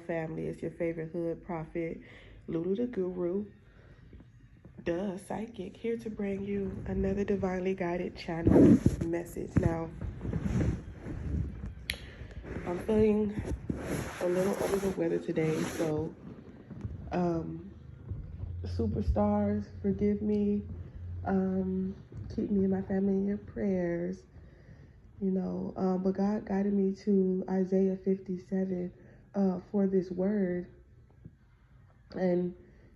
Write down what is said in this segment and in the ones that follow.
family. It's your favorite hood prophet, Lulu the Guru, the psychic, here to bring you another divinely guided channel message. Now, I'm feeling a little under the weather today, so superstars, forgive me. Keep me and my family in your prayers. But God guided me to Isaiah 57 for this word, and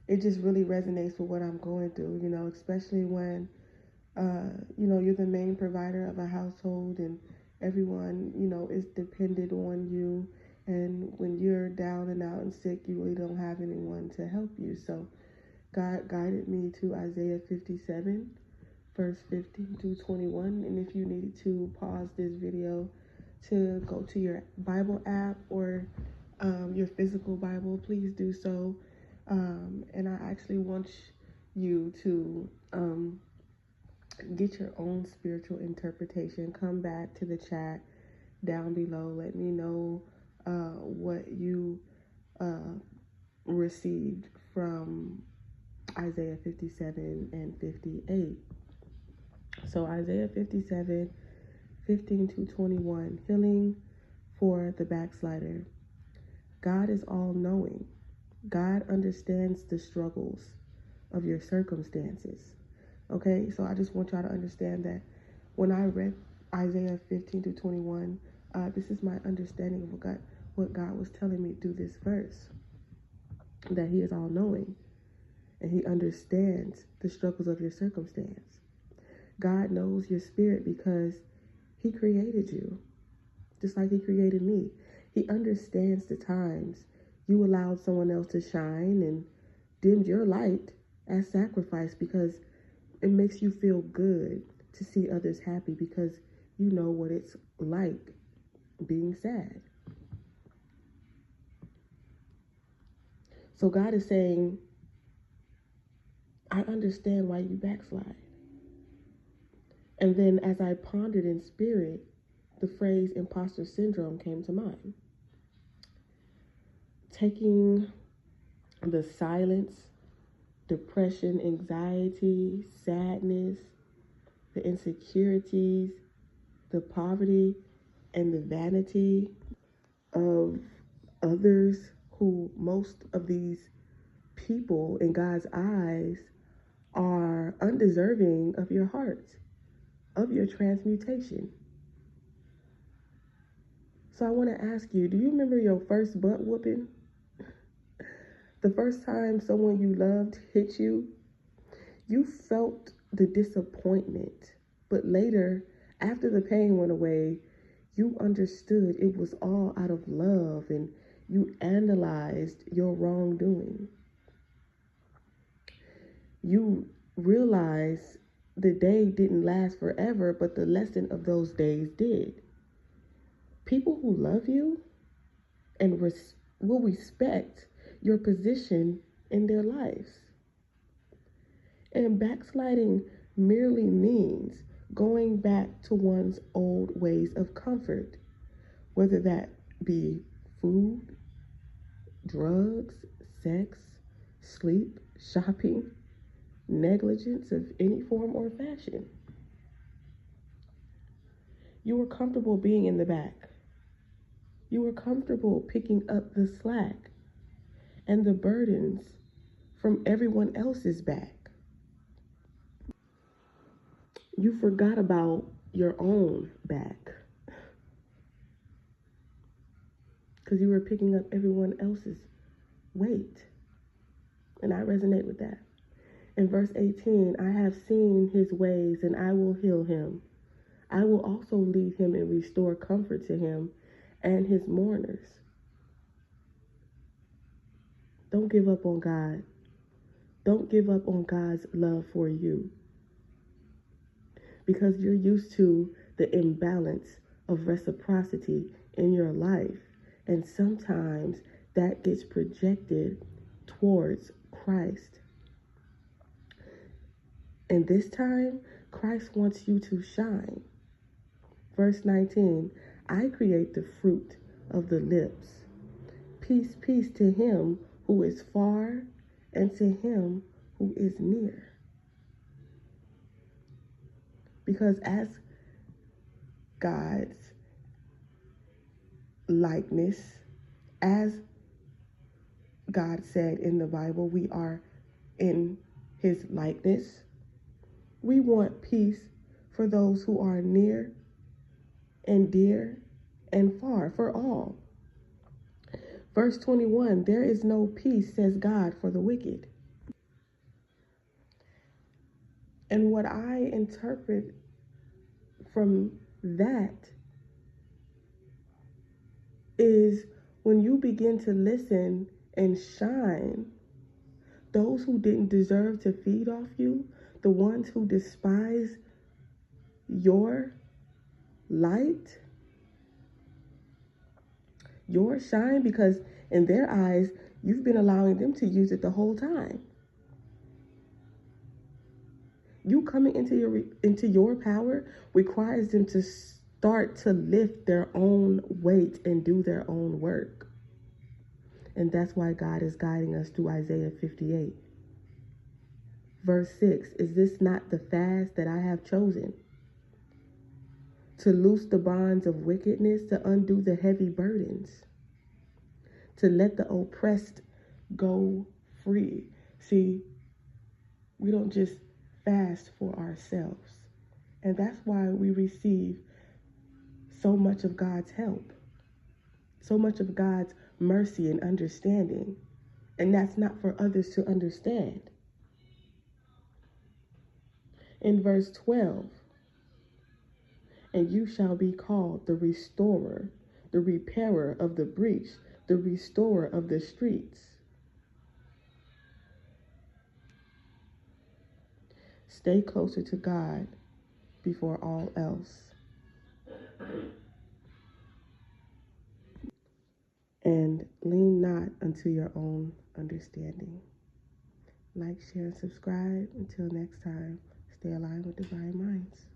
it just really resonates with what I'm going through, especially when you're the main provider of a household and everyone, is dependent on you, and when you're down and out and sick, you really don't have anyone to help you. So God guided me to Isaiah 57 verse 15 to 21. And if you need to pause this video to go to your Bible app or your physical Bible, please do so. And I actually want you to get your own spiritual interpretation. Come back to the chat down below. Let me know what you received from Isaiah 57 and 58. So Isaiah 57, 15 to 21, healing for the backslider. God is all-knowing. God understands the struggles of your circumstances. Okay, so I just want y'all to understand that when I read Isaiah 15 to 21, this is my understanding of what God was telling me through this verse, that he is all-knowing and he understands the struggles of your circumstance. God knows your spirit because he created you, just like he created me. He understands the times you allowed someone else to shine and dimmed your light as sacrifice, because it makes you feel good to see others happy, because you know what it's like being sad. So God is saying, I understand why you backslide. And then as I pondered in spirit, the phrase imposter syndrome came to mind. Taking the silence, depression, anxiety, sadness, the insecurities, the poverty, and the vanity of others, who most of these people in God's eyes are undeserving of your heart, of your transmutation. So I want to ask you, do you remember your first butt whooping? The first time someone you loved hit you? You felt the disappointment, but later, after the pain went away, you understood it was all out of love, and you analyzed your wrongdoing. You realized the day didn't last forever, but the lesson of those days did. People who love you and will respect your position in their lives. And backsliding merely means going back to one's old ways of comfort, whether that be food, drugs, sex, sleep, shopping, negligence of any form or fashion. You were comfortable being in the back. You were comfortable picking up the slack and the burdens from everyone else's back. You forgot about your own back because you were picking up everyone else's weight. And I resonate with that. In verse 18, I have seen his ways and I will heal him. I will also lead him and restore comfort to him and his mourners. Don't give up on God. Don't give up on God's love for you, because you're used to the imbalance of reciprocity in your life. And sometimes that gets projected towards Christ. And this time, Christ wants you to shine. Verse 19, I create the fruit of the lips. peace, peace to him who is far and to him who is near. Because as God's likeness, as God said in the Bible, we are in his likeness. We want peace for those who are near and dear and far, for all. Verse 21, there is no peace, says God, for the wicked. And what I interpret from that is when you begin to listen and shine, those who didn't deserve to feed off you, the ones who despise your light, your shine, because in their eyes, you've been allowing them to use it the whole time. You coming into your power requires them to start to lift their own weight and do their own work. And that's why God is guiding us through Isaiah 58. Verse 6, is this not the fast that I have chosen? To loose the bonds of wickedness, to undo the heavy burdens, to let the oppressed go free. See, we don't just fast for ourselves. And that's why we receive so much of God's help, so much of God's mercy and understanding. And that's not for others to understand. In verse 12, and you shall be called the restorer, the repairer of the breach, the restorer of the streets. Stay closer to God before all else. And lean not unto your own understanding. Like, share, and subscribe. Until next time, stay aligned with divine minds.